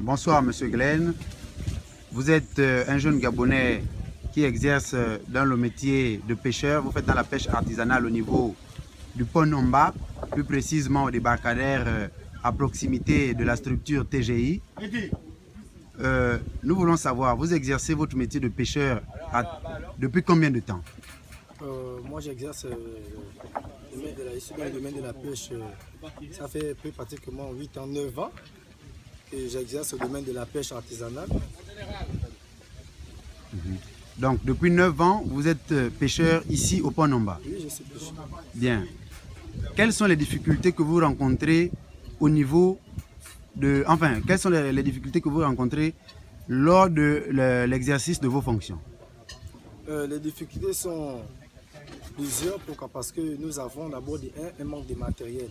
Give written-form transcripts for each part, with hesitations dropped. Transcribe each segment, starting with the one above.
Bonsoir, Monsieur Glenn. Vous êtes un jeune Gabonais qui exerce dans le métier de pêcheur. Vous faites dans la pêche artisanale au niveau du pont Nomba, plus précisément au débarcadère à proximité de la structure TGI. Nous voulons savoir, vous exercez votre métier de pêcheur depuis combien de temps? Moi, j'exerce le domaine de la pêche. Ça fait pratiquement 8 ans, 9 ans que j'exerce le domaine de la pêche artisanale. Donc, depuis 9 ans, vous êtes pêcheur ici au pont Nomba? Oui, je suis pêcheur. Bien. Quelles sont les difficultés que vous rencontrez au niveau de... Enfin, quelles sont les difficultés que vous rencontrez lors de l'exercice de vos fonctions? Les difficultés sont plusieurs. Pourquoi? Parce que nous avons d'abord un manque de matériel.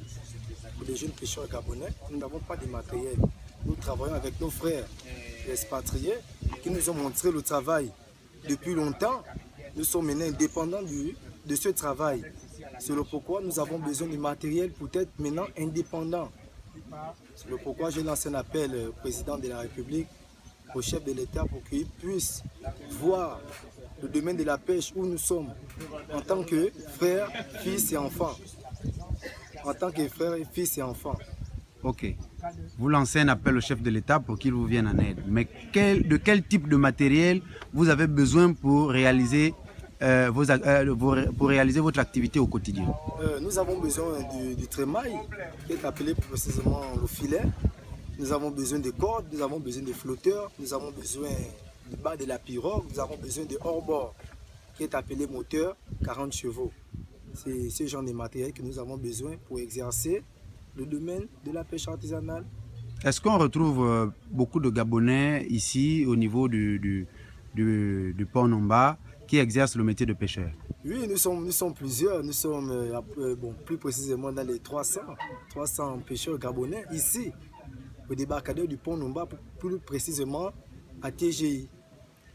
Pour les jeunes pêcheurs gabonais, nous n'avons pas de matériel. Nous travaillons avec nos frères expatriés qui nous ont montré le travail depuis longtemps. Nous sommes maintenant indépendants de ce travail. C'est le pourquoi nous avons besoin de matériel pour être maintenant indépendants. C'est le pourquoi j'ai lancé un appel au président de la République, au chef de l'État, pour qu'il puisse voir le domaine de la pêche où nous sommes en tant que frères, fils et enfants. En tant que frères, fils et enfants. Ok. Vous lancez un appel au chef de l'État pour qu'il vous vienne en aide. Mais de quel type de matériel vous avez besoin pour réaliser, votre activité au quotidien? Nous avons besoin du trémail, qui est appelé précisément le filet. Nous avons besoin de cordes, nous avons besoin de flotteurs, nous avons besoin du bas de la pirogue, nous avons besoin de hors-bord, qui est appelé moteur 40 chevaux. C'est ce genre de matériel que nous avons besoin pour exercer le domaine de la pêche artisanale. Est-ce qu'on retrouve beaucoup de Gabonais ici au niveau du pont Nomba qui exercent le métier de pêcheur? Oui, nous sommes plusieurs. Nous sommes plus précisément dans les 300 pêcheurs gabonais ici, au débarcadère du pont Nomba, plus précisément à TGI.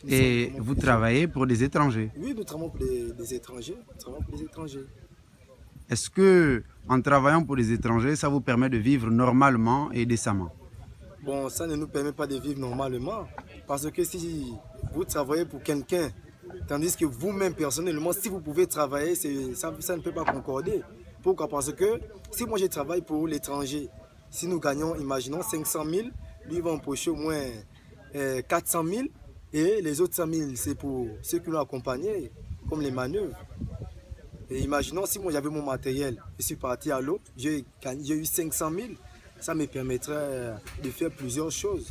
Et vous travaillez pour des étrangers? Oui, nous travaillons pour des étrangers. Est-ce que, en travaillant pour des étrangers, ça vous permet de vivre normalement et décemment? Bon, ça ne nous permet pas de vivre normalement. Parce que si vous travaillez pour quelqu'un, tandis que vous-même, personnellement, si vous pouvez travailler, ça ne peut pas concorder. Pourquoi? Parce que si moi je travaille pour l'étranger, si nous gagnons, imaginons 500 000, lui va empocher au moins 400 000, et les autres 100 000, c'est pour ceux qui l'ont accompagné, comme les manœuvres. Et imaginons si moi j'avais mon matériel, je suis parti à l'eau, j'ai eu 500 000, ça me permettrait de faire plusieurs choses.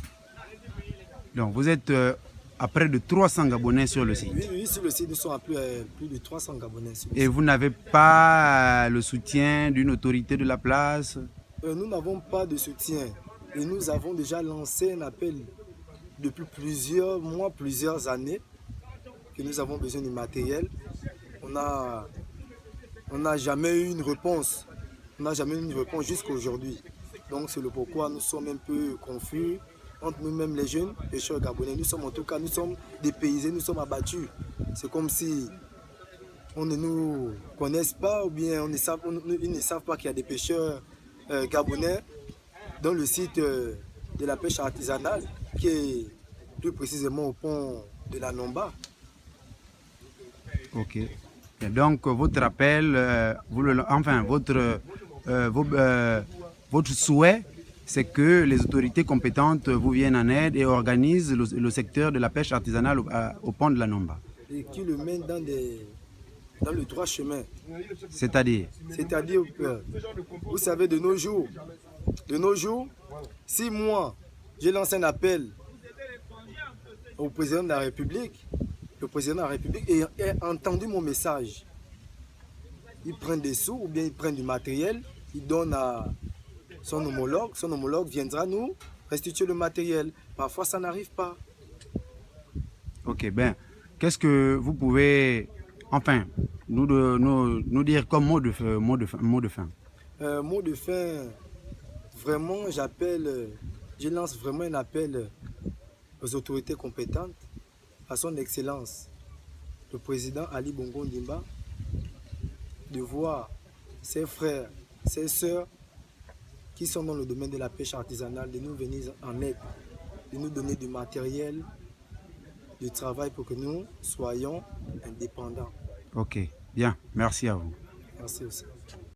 Donc vous êtes à près de 300 Gabonais sur le site? Oui, sur le site, nous sommes à plus de 300 Gabonais. Et vous n'avez pas le soutien d'une autorité de la place? Nous n'avons pas de soutien. Et nous avons déjà lancé un appel depuis plusieurs mois, plusieurs années, que nous avons besoin de matériel. On n'a jamais eu une réponse. On n'a jamais eu une réponse jusqu'à aujourd'hui. Donc c'est le pourquoi nous sommes un peu confus entre nous-mêmes les jeunes pêcheurs gabonais. Nous sommes dépaysés, nous sommes abattus. C'est comme si on ne nous connaisse pas ou bien ils ne savent pas qu'il y a des pêcheurs gabonais dans le site de la pêche artisanale qui est plus précisément au pont de la Nomba. Ok. Et donc votre appel, votre souhait, c'est que les autorités compétentes vous viennent en aide et organisent le secteur de la pêche artisanale au pont de la Nomba. Et qui le mènent dans le droit chemin. C'est-à-dire? C'est-à-dire que, vous savez, de nos jours, si moi, j'ai lancé un appel au président de la République, le président de la République a entendu mon message. Il prend des sous ou bien il prend du matériel, il donne à son homologue viendra nous restituer le matériel. Parfois, ça n'arrive pas. Ok, ben, qu'est-ce que vous pouvez, nous dire comme mot de fin? Mot de fin, vraiment, je lance vraiment un appel aux autorités compétentes, à son Excellence, le président Ali Bongo Ondimba, de voir ses frères, ses sœurs qui sont dans le domaine de la pêche artisanale, de nous venir en aide. de nous donner du matériel, du travail pour que nous soyons indépendants. Ok, bien, merci à vous. Merci aussi.